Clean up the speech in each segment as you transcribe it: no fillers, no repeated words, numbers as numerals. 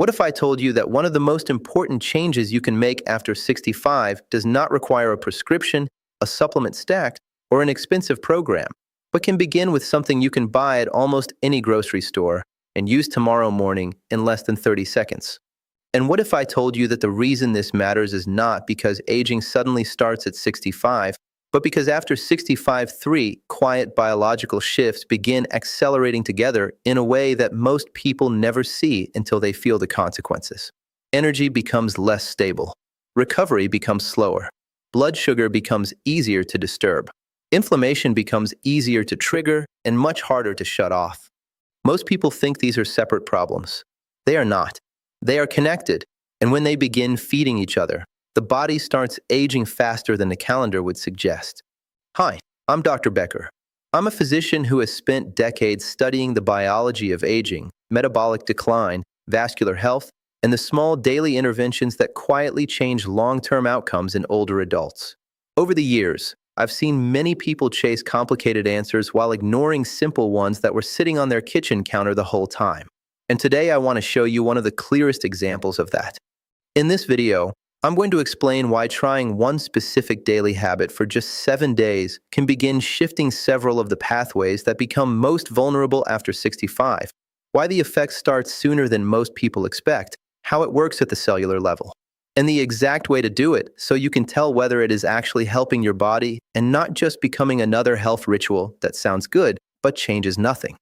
What if I told you that one of the most important changes you can make after 65 does not require a prescription, a supplement stacked, or an expensive program, but can begin with something you can buy at almost any grocery store and use tomorrow morning in less than 30 seconds? And what if I told you that the reason this matters is not because aging suddenly starts at 65, but because after 65, three quiet biological shifts begin accelerating together in a way that most people never see until they feel the consequences. Energy becomes less stable. Recovery becomes slower. Blood sugar becomes easier to disturb. Inflammation becomes easier to trigger and much harder to shut off. Most people think these are separate problems. They are not. They are connected, and when they begin feeding each other, the body starts aging faster than the calendar would suggest. Hi, I'm Dr. Becker. I'm a physician who has spent decades studying the biology of aging, metabolic decline, vascular health, and the small daily interventions that quietly change long-term outcomes in older adults. Over the years, I've seen many people chase complicated answers while ignoring simple ones that were sitting on their kitchen counter the whole time. And today I want to show you one of the clearest examples of that. In this video, I'm going to explain why trying one specific daily habit for just 7 days can begin shifting several of the pathways that become most vulnerable after 65, why the effect starts sooner than most people expect, how it works at the cellular level, and the exact way to do it so you can tell whether it is actually helping your body and not just becoming another health ritual that sounds good but changes nothing.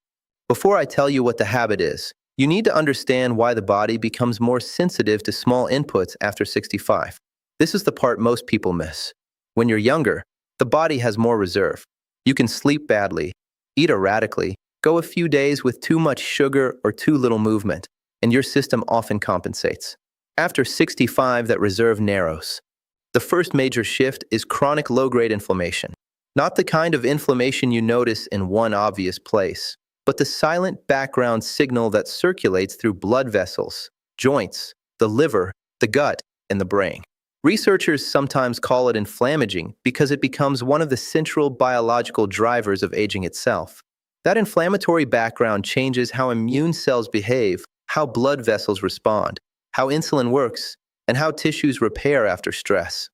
Before I tell you what the habit is, you need to understand why the body becomes more sensitive to small inputs after 65. This is the part most people miss. When you're younger, the body has more reserve. You can sleep badly, eat erratically, go a few days with too much sugar or too little movement, and your system often compensates. After 65, that reserve narrows. The first major shift is chronic low-grade inflammation. Not the kind of inflammation you notice in one obvious place, but the silent background signal that circulates through blood vessels, joints, the liver, the gut, and the brain. Researchers sometimes call it inflammaging because it becomes one of the central biological drivers of aging itself. That inflammatory background changes how immune cells behave, how blood vessels respond, how insulin works, and how tissues repair after stress.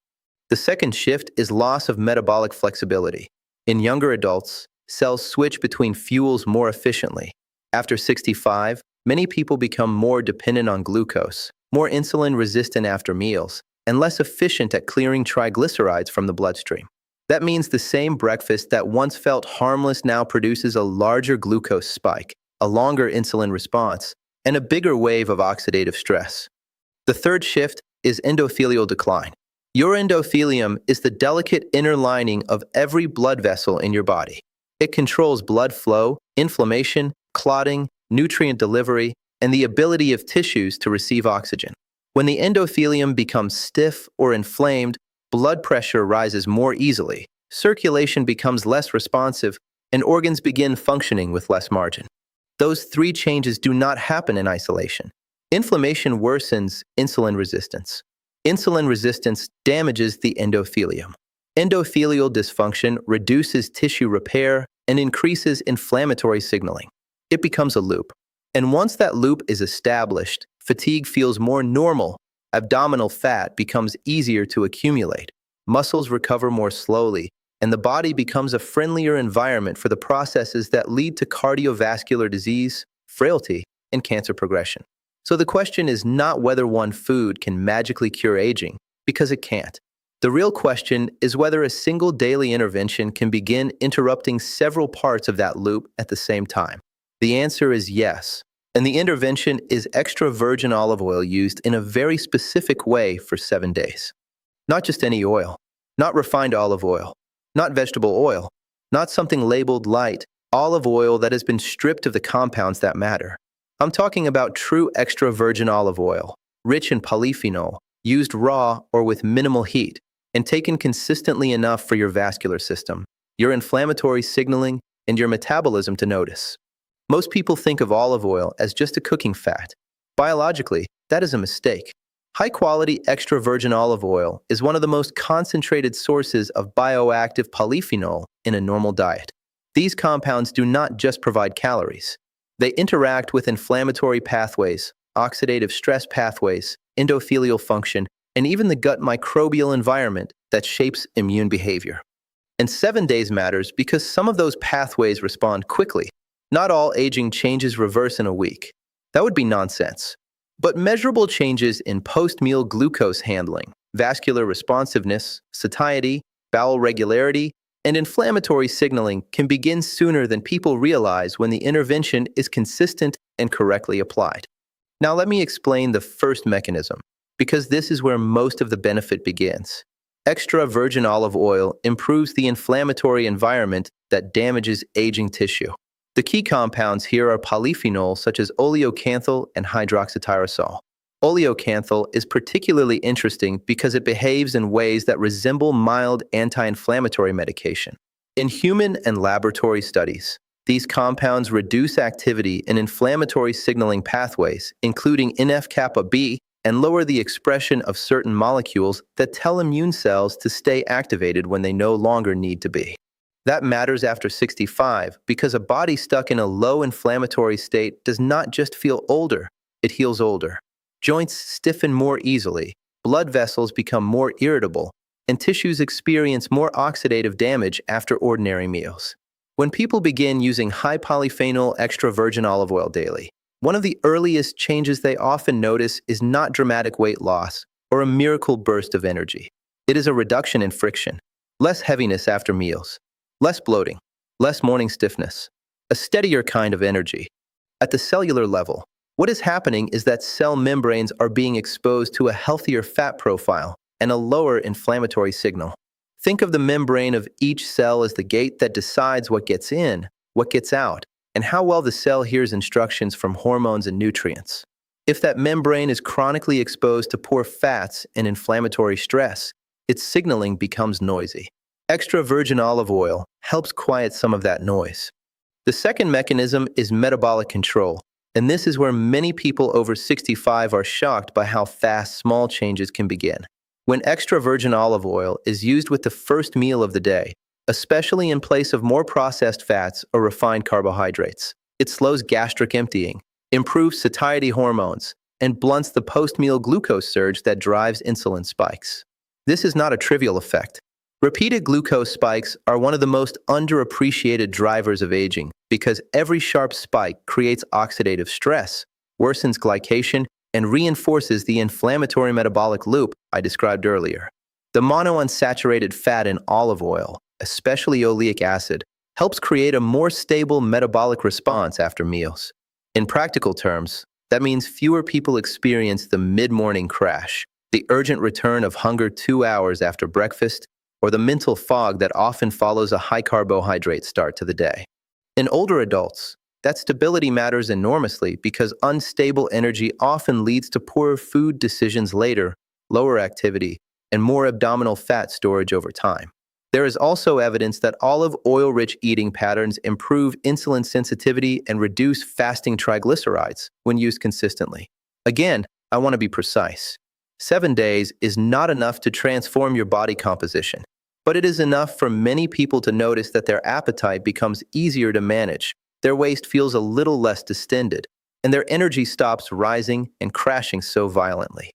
The second shift is loss of metabolic flexibility. In younger adults, cells switch between fuels more efficiently. After 65, many people become more dependent on glucose, more insulin resistant after meals, and less efficient at clearing triglycerides from the bloodstream. That means the same breakfast that once felt harmless now produces a larger glucose spike, a longer insulin response, and a bigger wave of oxidative stress. The third shift is endothelial decline. Your endothelium is the delicate inner lining of every blood vessel in your body. It controls blood flow, inflammation, clotting, nutrient delivery, and the ability of tissues to receive oxygen. When the endothelium becomes stiff or inflamed, blood pressure rises more easily, circulation becomes less responsive, and organs begin functioning with less margin. Those three changes do not happen in isolation. Inflammation worsens insulin resistance. Insulin resistance damages the endothelium. Endothelial dysfunction reduces tissue repair and increases inflammatory signaling. It becomes a loop. And once that loop is established, fatigue feels more normal, abdominal fat becomes easier to accumulate, muscles recover more slowly, and the body becomes a friendlier environment for the processes that lead to cardiovascular disease, frailty, and cancer progression. So the question is not whether one food can magically cure aging, because it can't. The real question is whether a single daily intervention can begin interrupting several parts of that loop at the same time. The answer is yes, and the intervention is extra virgin olive oil used in a very specific way for 7 days. Not just any oil, not refined olive oil, not vegetable oil, not something labeled light, olive oil that has been stripped of the compounds that matter. I'm talking about true extra virgin olive oil, rich in polyphenol, used raw or with minimal heat, and taken consistently enough for your vascular system, your inflammatory signaling, and your metabolism to notice. Most people think of olive oil as just a cooking fat. Biologically, that is a mistake. High-quality extra virgin olive oil is one of the most concentrated sources of bioactive polyphenol in a normal diet. These compounds do not just provide calories. They interact with inflammatory pathways, oxidative stress pathways, endothelial function, and even the gut microbial environment that shapes immune behavior. And 7 days matters because some of those pathways respond quickly. Not all aging changes reverse in a week. That would be nonsense. But measurable changes in post-meal glucose handling, vascular responsiveness, satiety, bowel regularity, and inflammatory signaling can begin sooner than people realize when the intervention is consistent and correctly applied. Now let me explain the first mechanism, because this is where most of the benefit begins. Extra virgin olive oil improves the inflammatory environment that damages aging tissue. The key compounds here are polyphenols such as oleocanthal and hydroxytyrosol. Oleocanthal is particularly interesting because it behaves in ways that resemble mild anti-inflammatory medication. In human and laboratory studies, these compounds reduce activity in inflammatory signaling pathways, including NF-kappa B, and lower the expression of certain molecules that tell immune cells to stay activated when they no longer need to be. That matters after 65 because a body stuck in a low inflammatory state does not just feel older, it heals older. Joints stiffen more easily, blood vessels become more irritable, and tissues experience more oxidative damage after ordinary meals. When people begin using high polyphenol extra virgin olive oil daily, one of the earliest changes they often notice is not dramatic weight loss or a miracle burst of energy. It is a reduction in friction, less heaviness after meals, less bloating, less morning stiffness, a steadier kind of energy. At the cellular level, what is happening is that cell membranes are being exposed to a healthier fat profile and a lower inflammatory signal. Think of the membrane of each cell as the gate that decides what gets in, what gets out, and how well the cell hears instructions from hormones and nutrients. If that membrane is chronically exposed to poor fats and inflammatory stress, its signaling becomes noisy. Extra virgin olive oil helps quiet some of that noise. The second mechanism is metabolic control, and this is where many people over 65 are shocked by how fast small changes can begin. When extra virgin olive oil is used with the first meal of the day, especially in place of more processed fats or refined carbohydrates, it slows gastric emptying, improves satiety hormones, and blunts the post-meal glucose surge that drives insulin spikes. This is not a trivial effect. Repeated glucose spikes are one of the most underappreciated drivers of aging because every sharp spike creates oxidative stress, worsens glycation, and reinforces the inflammatory metabolic loop I described earlier. The monounsaturated fat in olive oil, especially oleic acid, helps create a more stable metabolic response after meals. In practical terms, that means fewer people experience the mid-morning crash, the urgent return of hunger 2 hours after breakfast, or the mental fog that often follows a high-carbohydrate start to the day. In older adults, that stability matters enormously because unstable energy often leads to poorer food decisions later, lower activity, and more abdominal fat storage over time. There is also evidence that olive oil-rich eating patterns improve insulin sensitivity and reduce fasting triglycerides when used consistently. Again, I want to be precise. 7 days is not enough to transform your body composition, but it is enough for many people to notice that their appetite becomes easier to manage, their waist feels a little less distended, and their energy stops rising and crashing so violently.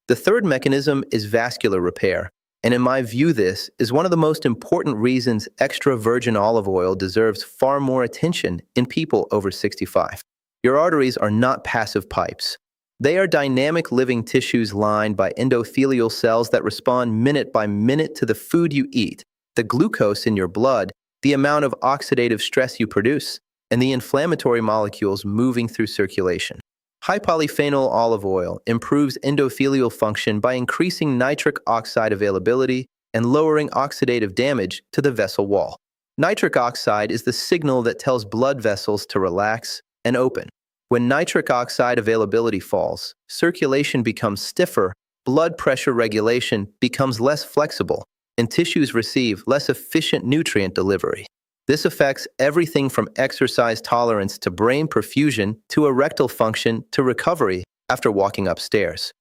The third mechanism is vascular repair. And in my view, this is one of the most important reasons extra virgin olive oil deserves far more attention in people over 65. Your arteries are not passive pipes. They are dynamic living tissues lined by endothelial cells that respond minute by minute to the food you eat, the glucose in your blood, the amount of oxidative stress you produce, and the inflammatory molecules moving through circulation. High polyphenol olive oil improves endothelial function by increasing nitric oxide availability and lowering oxidative damage to the vessel wall. Nitric oxide is the signal that tells blood vessels to relax and open. When nitric oxide availability falls, circulation becomes stiffer, blood pressure regulation becomes less flexible, and tissues receive less efficient nutrient delivery. This affects everything from exercise tolerance to brain perfusion to erectile function to recovery after walking upstairs.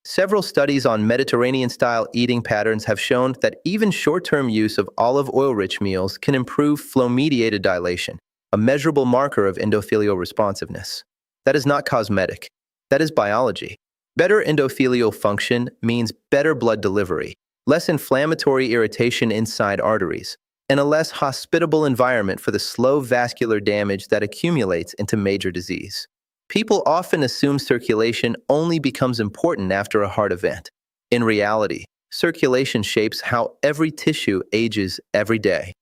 Several studies on Mediterranean-style eating patterns have shown that even short-term use of olive oil-rich meals can improve flow-mediated dilation, a measurable marker of endothelial responsiveness. That is not cosmetic. That is biology. Better endothelial function means better blood delivery, less inflammatory irritation inside arteries, and a less hospitable environment for the slow vascular damage that accumulates into major disease. People often assume circulation only becomes important after a heart event. In reality, circulation shapes how every tissue ages every day.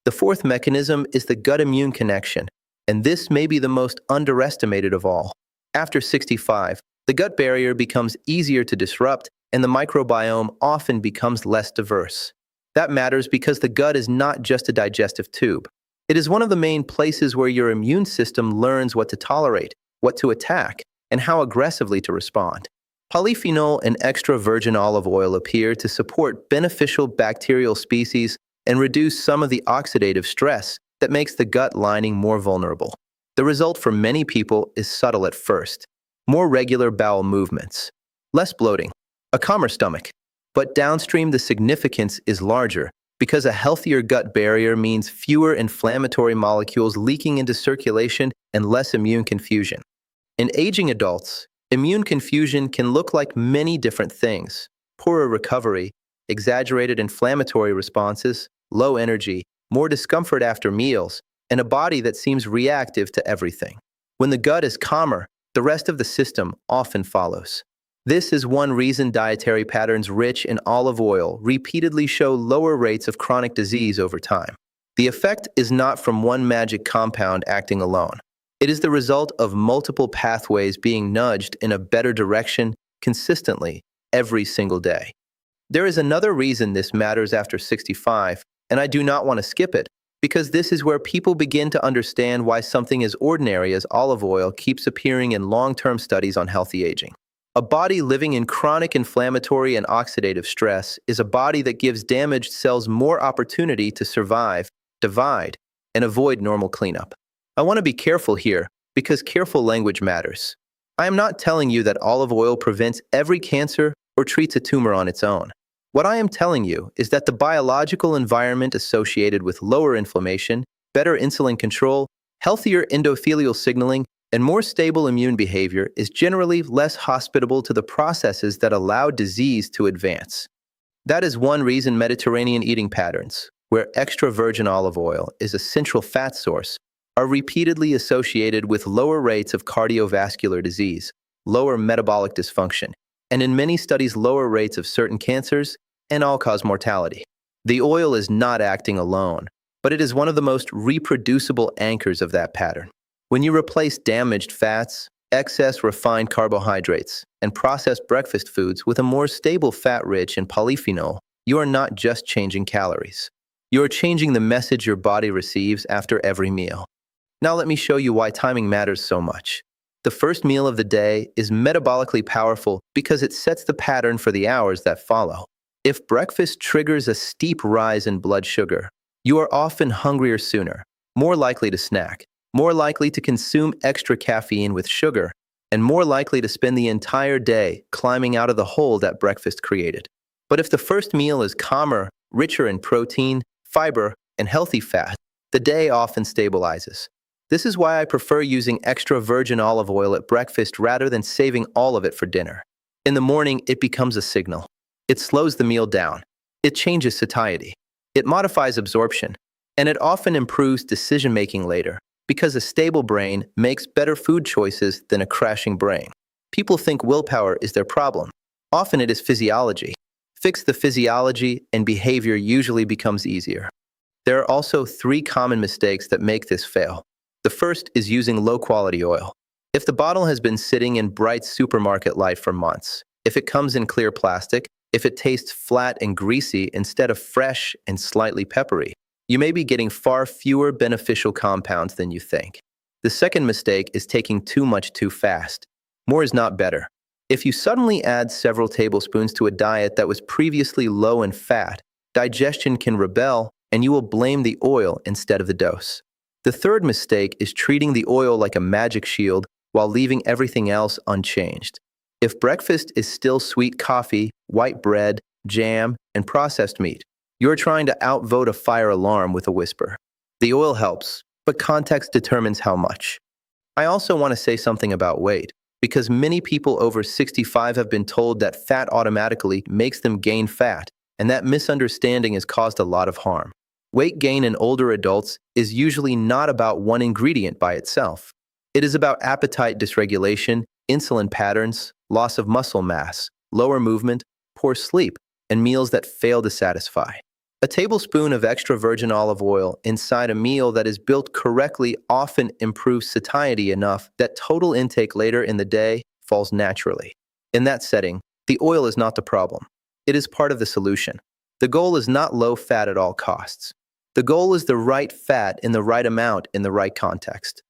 The fourth mechanism is the gut immune connection, and this may be the most underestimated of all. After 65, the gut barrier becomes easier to disrupt, and the microbiome often becomes less diverse. That matters because the gut is not just a digestive tube. It is one of the main places where your immune system learns what to tolerate, what to attack, and how aggressively to respond. Polyphenol and extra virgin olive oil appear to support beneficial bacterial species and reduce some of the oxidative stress that makes the gut lining more vulnerable. The result for many people is subtle at first. More regular bowel movements, less bloating, a calmer stomach. But downstream the significance is larger because a healthier gut barrier means fewer inflammatory molecules leaking into circulation and less immune confusion. In aging adults, immune confusion can look like many different things: poorer recovery, exaggerated inflammatory responses, low energy, more discomfort after meals, and a body that seems reactive to everything. When the gut is calmer, the rest of the system often follows. This is one reason dietary patterns rich in olive oil repeatedly show lower rates of chronic disease over time. The effect is not from one magic compound acting alone. It is the result of multiple pathways being nudged in a better direction consistently every single day. There is another reason this matters after 65, and I do not want to skip it, because this is where people begin to understand why something as ordinary as olive oil keeps appearing in long-term studies on healthy aging. A body living in chronic inflammatory and oxidative stress is a body that gives damaged cells more opportunity to survive, divide, and avoid normal cleanup. I want to be careful here, because careful language matters. I am not telling you that olive oil prevents every cancer or treats a tumor on its own. What I am telling you is that the biological environment associated with lower inflammation, better insulin control, healthier endothelial signaling, and more stable immune behavior is generally less hospitable to the processes that allow disease to advance. That is one reason Mediterranean eating patterns, where extra virgin olive oil is a central fat source, are repeatedly associated with lower rates of cardiovascular disease, lower metabolic dysfunction, and in many studies lower rates of certain cancers and all-cause mortality. The oil is not acting alone, but it is one of the most reproducible anchors of that pattern. When you replace damaged fats, excess refined carbohydrates, and processed breakfast foods with a more stable fat-rich and polyphenol, you are not just changing calories. You are changing the message your body receives after every meal. Now let me show you why timing matters so much. The first meal of the day is metabolically powerful because it sets the pattern for the hours that follow. If breakfast triggers a steep rise in blood sugar, you are often hungrier sooner, more likely to snack, more likely to consume extra caffeine with sugar, and more likely to spend the entire day climbing out of the hole that breakfast created. But if the first meal is calmer, richer in protein, fiber, and healthy fat, the day often stabilizes. This is why I prefer using extra virgin olive oil at breakfast rather than saving all of it for dinner. In the morning, it becomes a signal. It slows the meal down. It changes satiety. It modifies absorption. And it often improves decision-making later, because a stable brain makes better food choices than a crashing brain. People think willpower is their problem. Often it is physiology. Fix the physiology and behavior usually becomes easier. There are also 3 common mistakes that make this fail. The first is using low-quality oil. If the bottle has been sitting in bright supermarket light for months, if it comes in clear plastic, if it tastes flat and greasy instead of fresh and slightly peppery, you may be getting far fewer beneficial compounds than you think. The second mistake is taking too much too fast. More is not better. If you suddenly add several tablespoons to a diet that was previously low in fat, digestion can rebel and you will blame the oil instead of the dose. The third mistake is treating the oil like a magic shield while leaving everything else unchanged. If breakfast is still sweet coffee, white bread, jam, and processed meat, you're trying to outvote a fire alarm with a whisper. The oil helps, but context determines how much. I also want to say something about weight. because many people over 65 have been told that fat automatically makes them gain fat, and that misunderstanding has caused a lot of harm. Weight gain in older adults is usually not about one ingredient by itself. It is about appetite dysregulation, insulin patterns, loss of muscle mass, lower movement, poor sleep, and meals that fail to satisfy. A tablespoon of extra virgin olive oil inside a meal that is built correctly often improves satiety enough that total intake later in the day falls naturally. In that setting, the oil is not the problem. It is part of the solution. The goal is not low fat at all costs. The goal is the right fat in the right amount in the right context.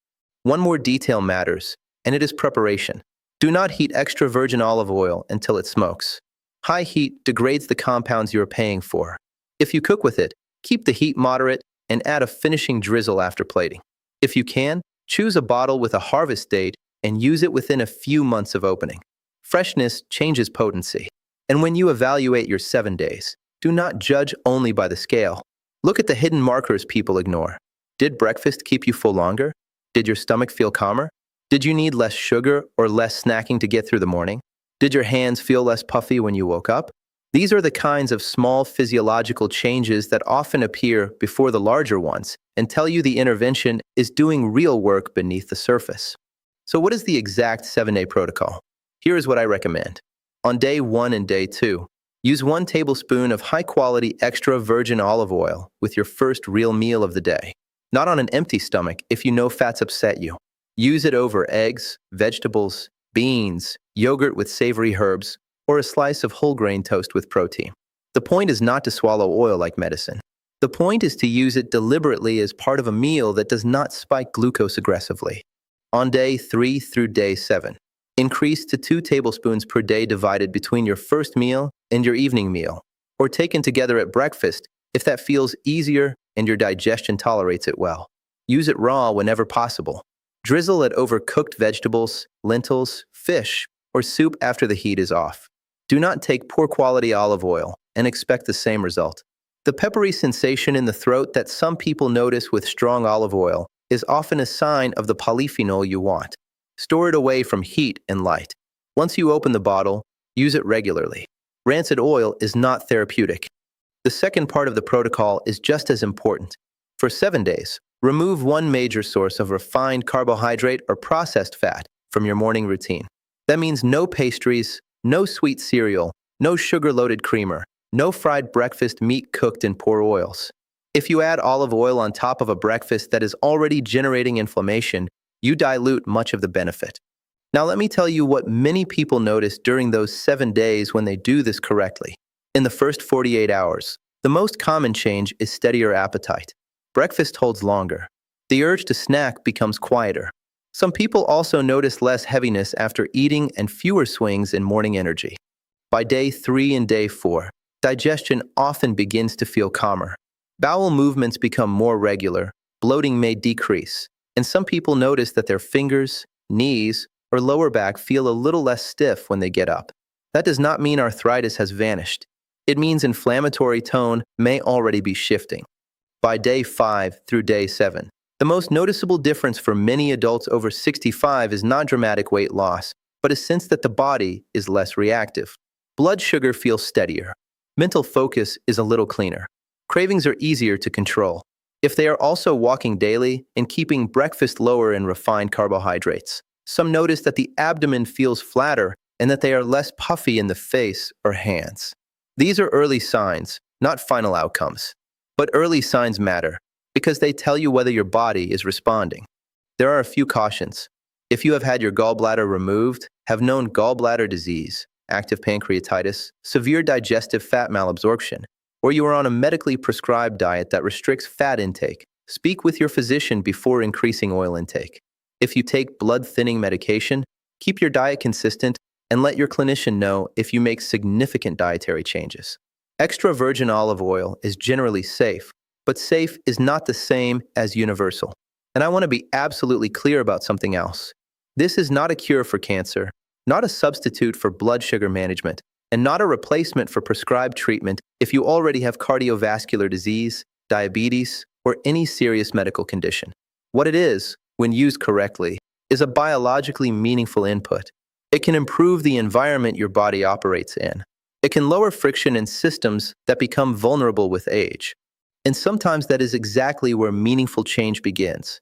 One more detail matters, and it is preparation. Do not heat extra virgin olive oil until it smokes. High heat degrades the compounds you are paying for. If you cook with it, keep the heat moderate and add a finishing drizzle after plating. If you can, choose a bottle with a harvest date and use it within a few months of opening. Freshness changes potency. And when you evaluate your 7 days, do not judge only by the scale. Look at the hidden markers people ignore. Did breakfast keep you full longer? Did your stomach feel calmer? Did you need less sugar or less snacking to get through the morning? Did your hands feel less puffy when you woke up? These are the kinds of small physiological changes that often appear before the larger ones and tell you the intervention is doing real work beneath the surface. So what is the exact 7-day protocol? Here is what I recommend. On day 1 and day 2, use 1 tablespoon of high-quality extra virgin olive oil with your first real meal of the day. Not on an empty stomach if you know fats upset you. Use it over eggs, vegetables, beans, yogurt with savory herbs, or a slice of whole grain toast with protein. The point is not to swallow oil like medicine. The point is to use it deliberately as part of a meal that does not spike glucose aggressively. On day 3 through day 7, increase to 2 tablespoons per day divided between your first meal and your evening meal, or taken together at breakfast if that feels easier and your digestion tolerates it well. Use it raw whenever possible. Drizzle it over cooked vegetables, lentils, fish, or soup after the heat is off. Do not take poor quality olive oil and expect the same result. The peppery sensation in the throat that some people notice with strong olive oil is often a sign of the polyphenol you want. Store it away from heat and light. Once you open the bottle, use it regularly. Rancid oil is not therapeutic. The second part of the protocol is just as important. For 7 days, remove one major source of refined carbohydrate or processed fat from your morning routine. That means no pastries, no sweet cereal, no sugar-loaded creamer, no fried breakfast meat cooked in poor oils. If you add olive oil on top of a breakfast that is already generating inflammation, you dilute much of the benefit. Now let me tell you what many people notice during those 7 days when they do this correctly. In the first 48 hours, the most common change is steadier appetite. Breakfast holds longer. The urge to snack becomes quieter. Some people also notice less heaviness after eating and fewer swings in morning energy. By day 3 and day 4, digestion often begins to feel calmer. Bowel movements become more regular, bloating may decrease, and some people notice that their fingers, knees, or lower back feel a little less stiff when they get up. That does not mean arthritis has vanished. It means inflammatory tone may already be shifting. By day 5 through day 7, the most noticeable difference for many adults over 65 is not dramatic weight loss, but a sense that the body is less reactive. Blood sugar feels steadier. Mental focus is a little cleaner. Cravings are easier to control. If they are also walking daily and keeping breakfast lower in refined carbohydrates, some notice that the abdomen feels flatter and that they are less puffy in the face or hands. These are early signs, not final outcomes. But early signs matter because they tell you whether your body is responding. There are a few cautions. If you have had your gallbladder removed, have known gallbladder disease, active pancreatitis, severe digestive fat malabsorption, or you are on a medically prescribed diet that restricts fat intake, speak with your physician before increasing oil intake. If you take blood-thinning medication, keep your diet consistent and let your clinician know if you make significant dietary changes. Extra virgin olive oil is generally safe, but safe is not the same as universal. And I want to be absolutely clear about something else. This is not a cure for cancer, not a substitute for blood sugar management, and not a replacement for prescribed treatment if you already have cardiovascular disease, diabetes, or any serious medical condition. What it is, when used correctly, is a biologically meaningful input. It can improve the environment your body operates in. It can lower friction in systems that become vulnerable with age. And sometimes that is exactly where meaningful change begins.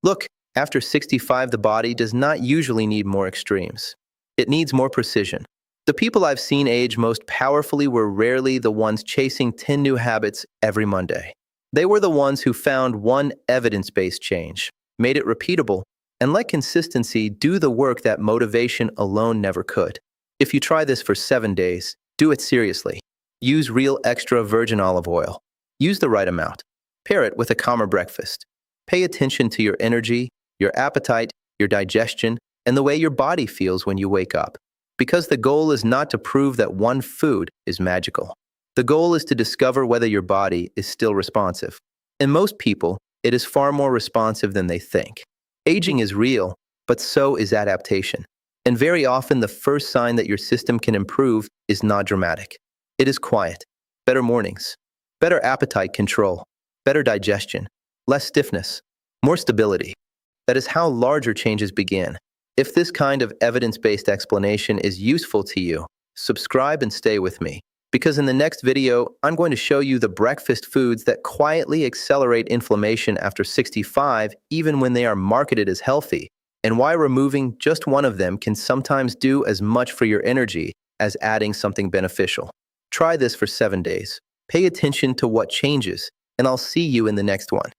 Look, after 65, the body does not usually need more extremes. It needs more precision. The people I've seen age most powerfully were rarely the ones chasing 10 new habits every Monday. They were the ones who found one evidence-based change, made it repeatable, and let consistency do the work that motivation alone never could. If you try this for 7 days, do it seriously. Use real extra virgin olive oil. Use the right amount. Pair it with a calmer breakfast. Pay attention to your energy, your appetite, your digestion, and the way your body feels when you wake up. Because the goal is not to prove that one food is magical. The goal is to discover whether your body is still responsive. In most people, it is far more responsive than they think. Aging is real, but so is adaptation. And very often, the first sign that your system can improve is not dramatic. It is quiet. Better mornings. Better appetite control. Better digestion. Less stiffness. More stability. That is how larger changes begin. If this kind of evidence-based explanation is useful to you, subscribe and stay with me. Because in the next video, I'm going to show you the breakfast foods that quietly accelerate inflammation after 65, even when they are marketed as healthy, and why removing just one of them can sometimes do as much for your energy as adding something beneficial. Try this for 7 days. Pay attention to what changes, and I'll see you in the next one.